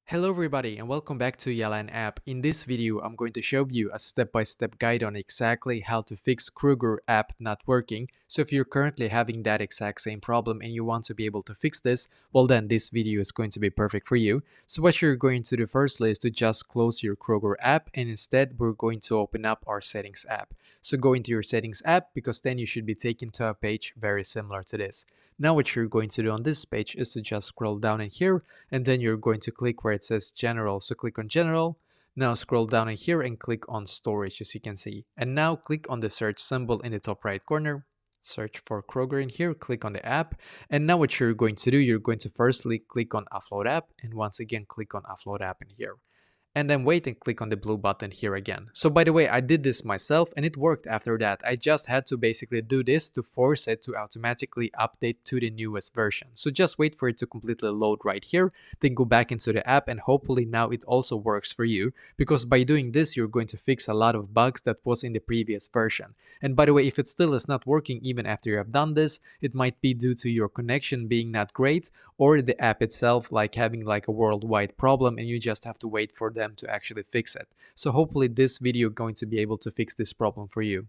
Hello everybody and welcome back to Yalan app. In this video, I'm going to show you a step-by-step guide on exactly how to fix Kroger app not working. So if you're currently having that exact same problem and you want to be able to fix this, well then this video is going to be perfect for you. So what you're going to do firstly is to just close your Kroger app, and instead we're going to open up our settings app. So go into your settings app, because then you should be taken to a page very similar to this. Now what you're going to do on this page is to just scroll down in here, and then you're going to click where it says general. So click on general. Now scroll down in here and click on storage, as you can see. And now click on the search symbol in the top right corner. Search for Kroger in here, click on the app. And now what you're going to do, you're going to firstly click on upload app, and once again click on upload app in here, and then wait and click on the blue button here again. So by the way, I did this myself and it worked after that. I just had to basically do this to force it to automatically update to the newest version. So just wait for it to completely load right here, then go back into the app, and hopefully now it also works for you, because by doing this, you're going to fix a lot of bugs that was in the previous version. And by the way, if it still is not working even after you have done this, it might be due to your connection being not great, or the app itself like having like a worldwide problem and you just have to wait for them to actually fix it. So hopefully this video going to be able to fix this problem for you.